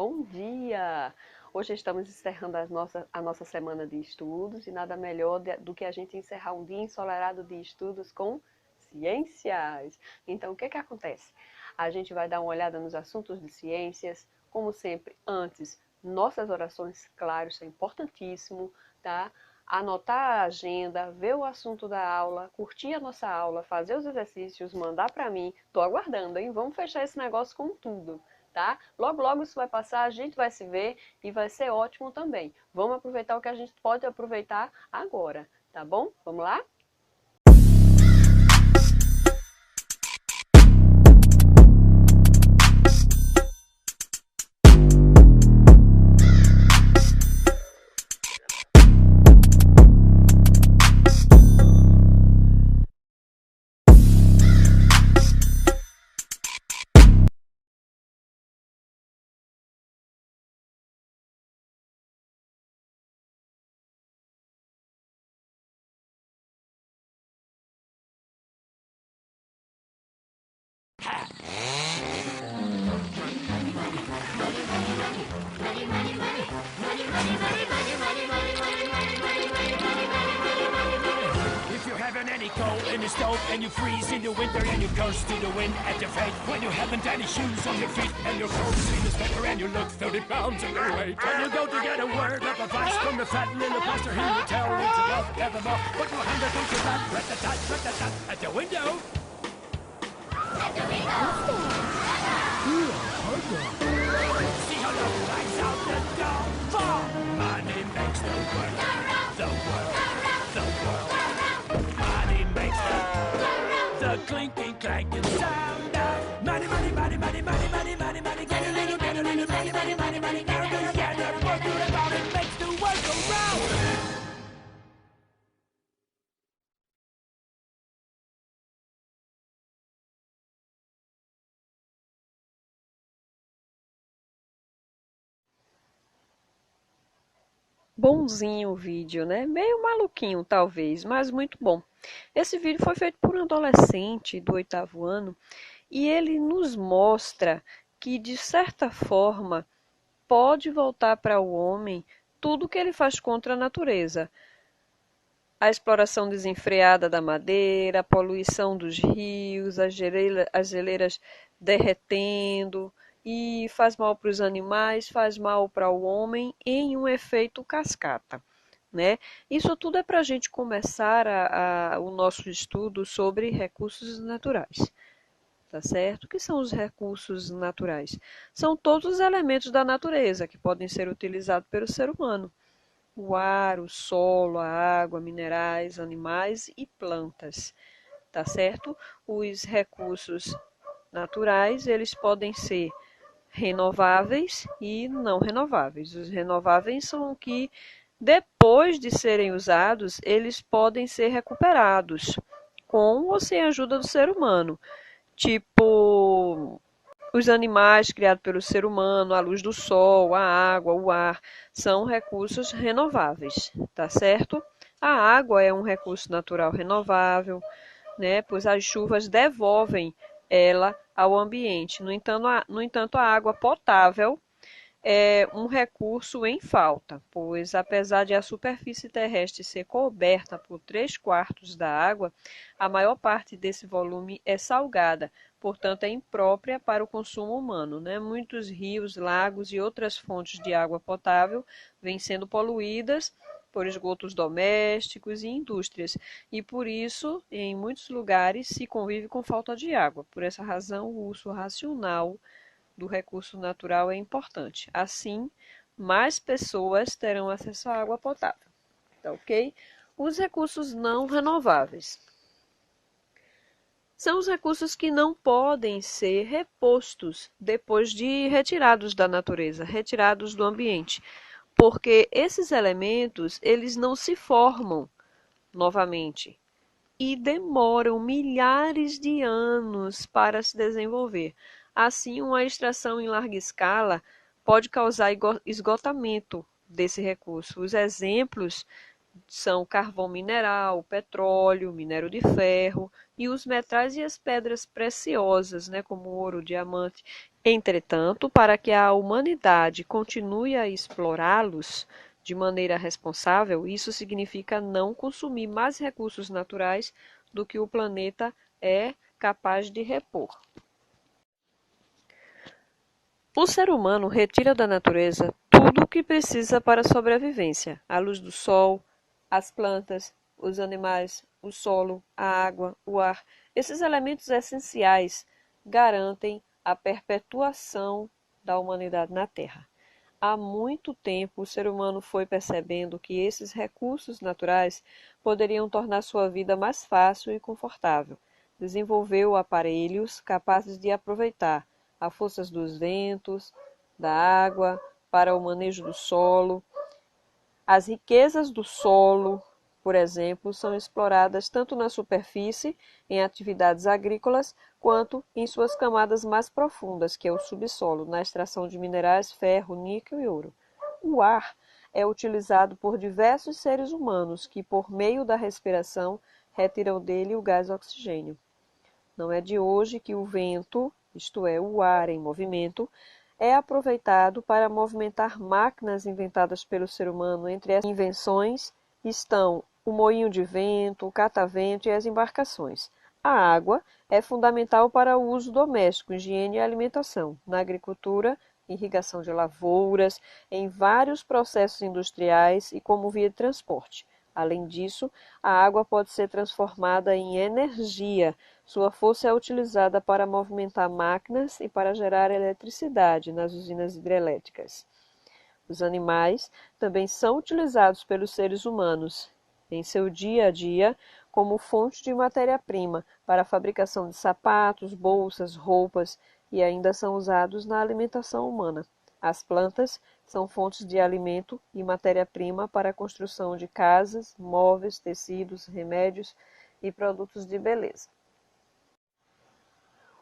Bom dia! Hoje estamos encerrando a nossa semana de estudos e nada melhor do que a gente encerrar um dia ensolarado de estudos com ciências. Então, o que acontece? A gente vai dar uma olhada nos assuntos de ciências, como sempre, antes, nossas orações, claro, isso é importantíssimo, tá? Anotar a agenda, ver o assunto da aula, curtir a nossa aula, fazer os exercícios, mandar para mim. Tô aguardando, hein? Vamos fechar esse negócio com tudo. Tá? Logo, logo isso vai passar, a gente vai se ver e vai ser ótimo também. Vamos aproveitar o que a gente pode aproveitar agora, tá bom? Vamos lá? If you're having any cold in the stove and you freeze in the winter and you curse to the wind at your fate when you haven't any shoes on your feet and your clothes seem to sweater and you look 30 pounds overweight and you go to get a word of advice from the fat little pastor, he will tell you to love evermore, but your hand against your back, rat-a-tat, at the window. At the window. See how love flies out the door. For money makes the world, the world, the world. Money makes the clinking, clanking sound of money, money, money, money, money, money, money, money. Get a little, money, money, money, money. Now together, working about it makes the world go round. Bonzinho o vídeo, né? Meio maluquinho, talvez, mas muito bom. Esse vídeo foi feito por um adolescente do 8º ano e ele nos mostra que, de certa forma, pode voltar para o homem tudo que ele faz contra a natureza. A exploração desenfreada da madeira, a poluição dos rios, as geleiras derretendo, e faz mal para os animais, faz mal para o homem em um efeito cascata. Né? Isso tudo é para a gente começar o nosso estudo sobre recursos naturais. Tá certo? O que são os recursos naturais? São todos os elementos da natureza que podem ser utilizados pelo ser humano. O ar, o solo, a água, minerais, animais e plantas, tá certo? Os recursos naturais, eles podem ser renováveis e não renováveis. Os renováveis são que, depois de serem usados, eles podem ser recuperados, com ou sem a ajuda do ser humano. Tipo, os animais criados pelo ser humano, a luz do sol, a água, o ar, são recursos renováveis, tá certo? A água é um recurso natural renovável, né? Pois as chuvas devolvem ela ao ambiente. No entanto, a água potável é um recurso em falta, pois apesar de a superfície terrestre ser coberta por 3/4 da água, a maior parte desse volume é salgada, portanto é imprópria para o consumo humano. Né? Muitos rios, lagos e outras fontes de água potável vêm sendo poluídas por esgotos domésticos e indústrias, e por isso, em muitos lugares, se convive com falta de água. Por essa razão, o uso racional do recurso natural é importante. Assim, mais pessoas terão acesso à água potável. Tá ok? Os recursos não renováveis são os recursos que não podem ser repostos depois de retirados da natureza, retirados do ambiente, porque esses elementos eles não se formam novamente e demoram milhares de anos para se desenvolver. Assim, uma extração em larga escala pode causar esgotamento desse recurso. Os exemplos são carvão mineral, petróleo, minério de ferro e os metais e as pedras preciosas, né, como ouro, diamante, Entretanto, para que a humanidade continue a explorá-los de maneira responsável, isso significa não consumir mais recursos naturais do que o planeta é capaz de repor. O ser humano retira da natureza tudo o que precisa para a sobrevivência: a luz do sol, as plantas, os animais, o solo, a água, o ar. Esses elementos essenciais garantem a perpetuação da humanidade na Terra. Há muito tempo, o ser humano foi percebendo que esses recursos naturais poderiam tornar sua vida mais fácil e confortável. Desenvolveu aparelhos capazes de aproveitar as forças dos ventos, da água, para o manejo do solo. As riquezas do solo, por exemplo, são exploradas tanto na superfície, em atividades agrícolas, quanto em suas camadas mais profundas, que é o subsolo, na extração de minerais, ferro, níquel e ouro. O ar é utilizado por diversos seres humanos que, por meio da respiração, retiram dele o gás oxigênio. Não é de hoje que o vento, isto é, o ar em movimento, é aproveitado para movimentar máquinas inventadas pelo ser humano. Entre as invenções estão o moinho de vento, o catavento e as embarcações. A água é fundamental para o uso doméstico, higiene e alimentação, na agricultura, irrigação de lavouras, em vários processos industriais e como via de transporte. Além disso, a água pode ser transformada em energia. Sua força é utilizada para movimentar máquinas e para gerar eletricidade nas usinas hidrelétricas. Os animais também são utilizados pelos seres humanos em seu dia a dia como fonte de matéria-prima para a fabricação de sapatos, bolsas, roupas e ainda são usados na alimentação humana. As plantas são fontes de alimento e matéria-prima para a construção de casas, móveis, tecidos, remédios e produtos de beleza.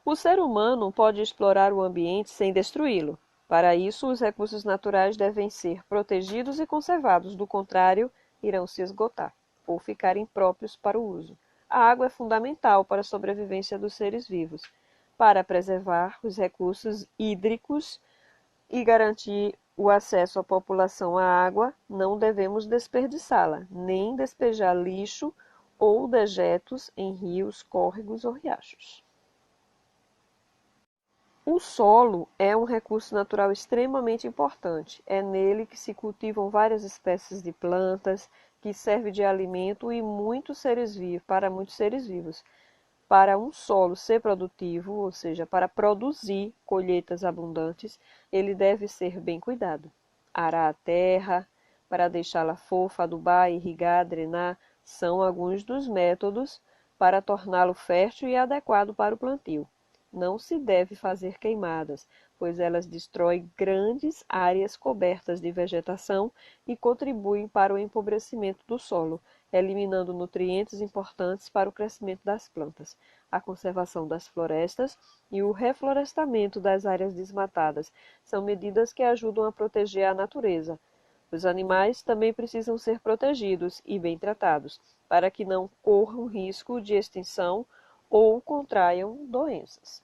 O ser humano pode explorar o ambiente sem destruí-lo. Para isso, os recursos naturais devem ser protegidos e conservados, do contrário, irão se esgotar ou ficar impróprios para o uso. A água é fundamental para a sobrevivência dos seres vivos. Para preservar os recursos hídricos e garantir o acesso à população à água, não devemos desperdiçá-la, nem despejar lixo ou dejetos em rios, córregos ou riachos. O solo é um recurso natural extremamente importante. É nele que se cultivam várias espécies de plantas, que serve de alimento e para muitos seres vivos. Para um solo ser produtivo, ou seja, para produzir colheitas abundantes, ele deve ser bem cuidado. Arar a terra, para deixá-la fofa, adubar, irrigar, drenar, são alguns dos métodos para torná-lo fértil e adequado para o plantio. Não se deve fazer queimadas, pois elas destroem grandes áreas cobertas de vegetação e contribuem para o empobrecimento do solo, eliminando nutrientes importantes para o crescimento das plantas. A conservação das florestas e o reflorestamento das áreas desmatadas são medidas que ajudam a proteger a natureza. Os animais também precisam ser protegidos e bem tratados, para que não corram risco de extinção ou contraiam doenças.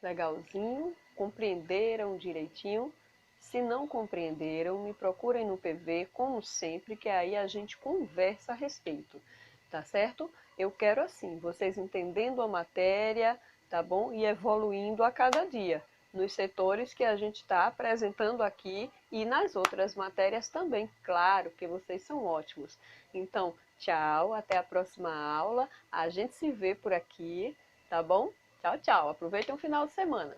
Legalzinho? Compreenderam direitinho? Se não compreenderam, me procurem no PV, como sempre, que aí a gente conversa a respeito, tá certo? Eu quero assim, vocês entendendo a matéria, tá bom? E evoluindo a cada dia, nos setores que a gente está apresentando aqui e nas outras matérias também, claro, que vocês são ótimos. Então, tchau, até a próxima aula, a gente se vê por aqui, tá bom? Tchau, tchau, aproveitem o final de semana.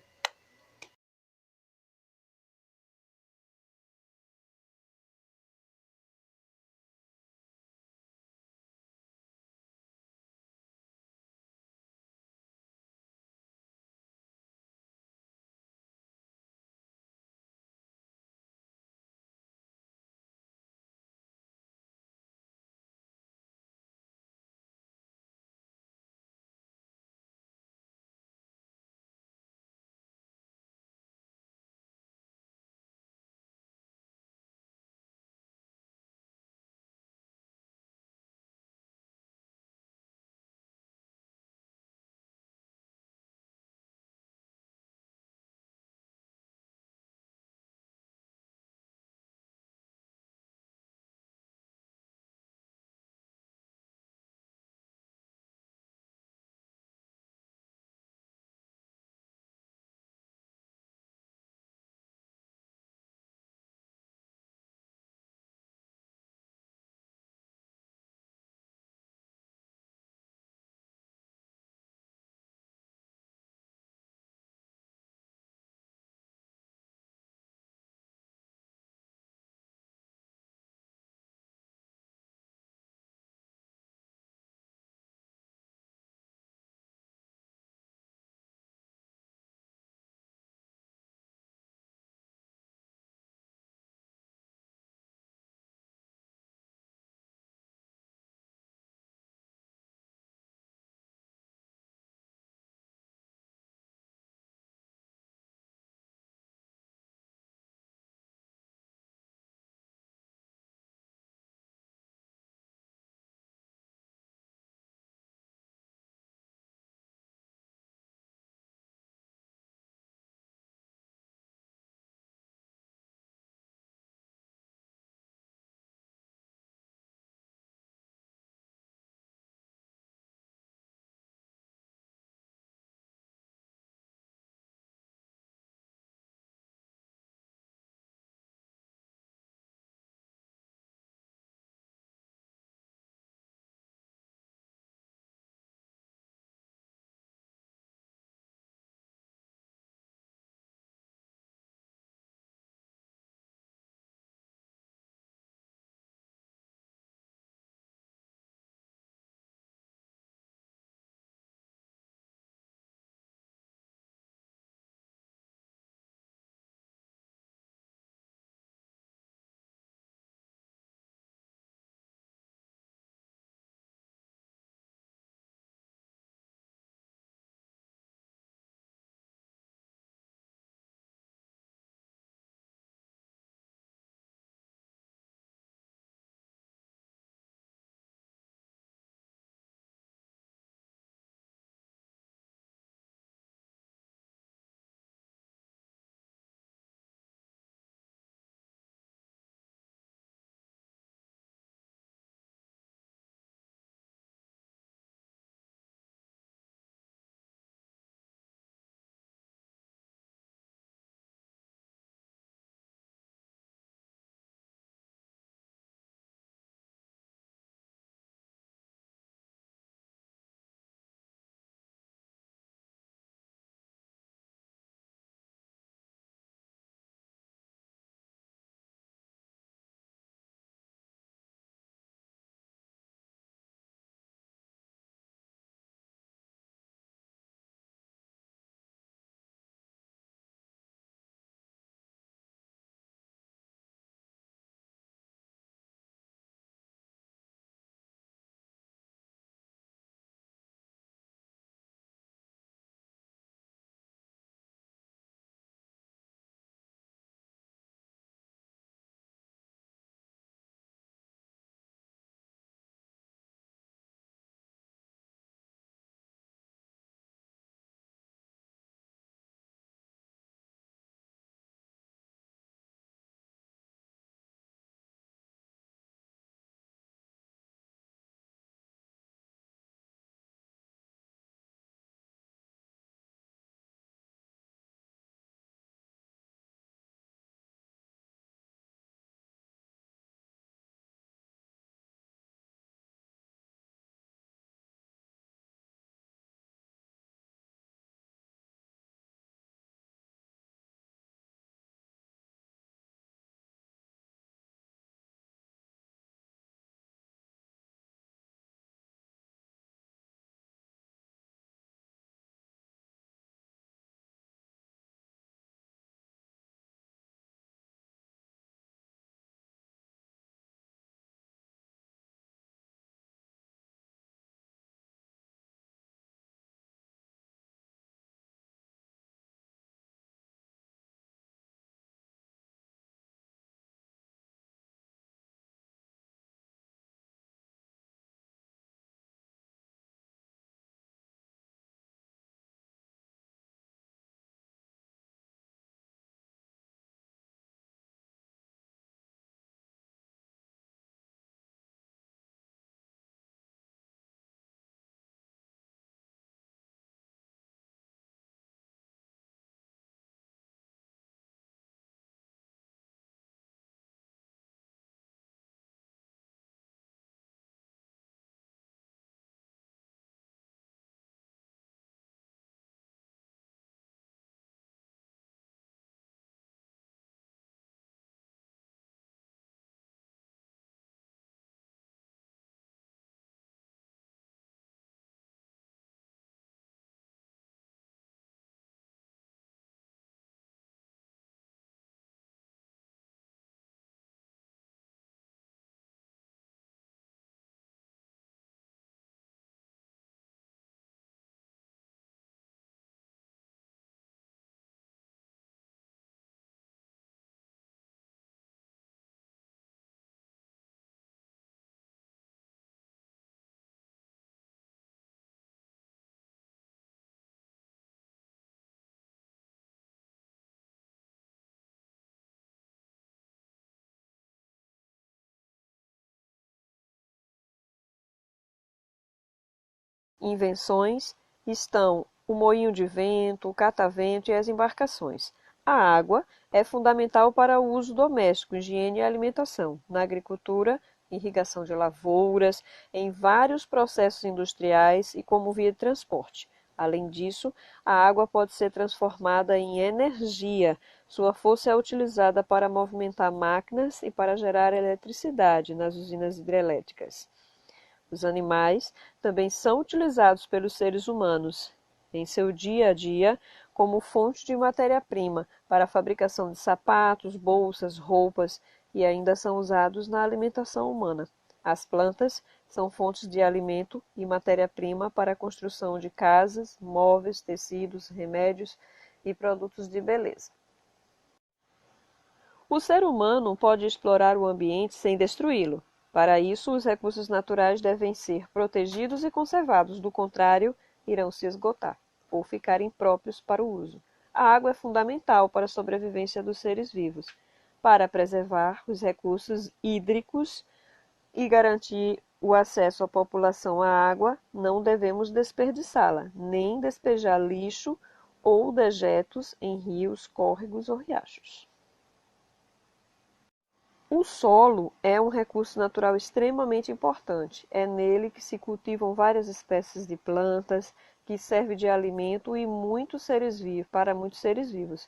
invenções estão o moinho de vento, o catavento e as embarcações. A água é fundamental para o uso doméstico, higiene e alimentação, na agricultura, irrigação de lavouras, em vários processos industriais e como via de transporte. Além disso, a água pode ser transformada em energia. Sua força é utilizada para movimentar máquinas e para gerar eletricidade nas usinas hidrelétricas. Os animais também são utilizados pelos seres humanos em seu dia a dia como fonte de matéria-prima para a fabricação de sapatos, bolsas, roupas e ainda são usados na alimentação humana. As plantas são fontes de alimento e matéria-prima para a construção de casas, móveis, tecidos, remédios e produtos de beleza. O ser humano pode explorar o ambiente sem destruí-lo. Para isso, os recursos naturais devem ser protegidos e conservados, do contrário, irão se esgotar ou ficar impróprios para o uso. A água é fundamental para a sobrevivência dos seres vivos. Para preservar os recursos hídricos e garantir o acesso à população à água, não devemos desperdiçá-la, nem despejar lixo ou dejetos em rios, córregos ou riachos. O solo é um recurso natural extremamente importante. É nele que se cultivam várias espécies de plantas, que serve de alimento para muitos seres vivos.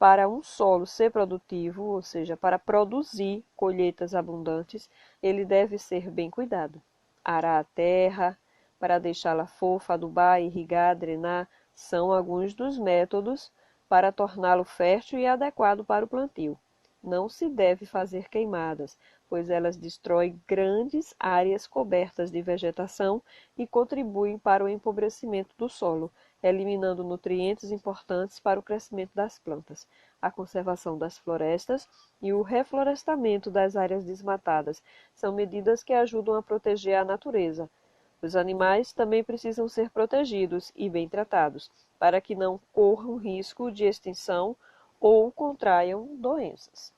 Para um solo ser produtivo, ou seja, para produzir colheitas abundantes, ele deve ser bem cuidado. Arar a terra, para deixá-la fofa, adubar, irrigar, drenar, são alguns dos métodos para torná-lo fértil e adequado para o plantio. Não se deve fazer queimadas, pois elas destroem grandes áreas cobertas de vegetação e contribuem para o empobrecimento do solo, eliminando nutrientes importantes para o crescimento das plantas. A conservação das florestas e o reflorestamento das áreas desmatadas são medidas que ajudam a proteger a natureza. Os animais também precisam ser protegidos e bem tratados, para que não corram risco de extinção ou contraiam doenças.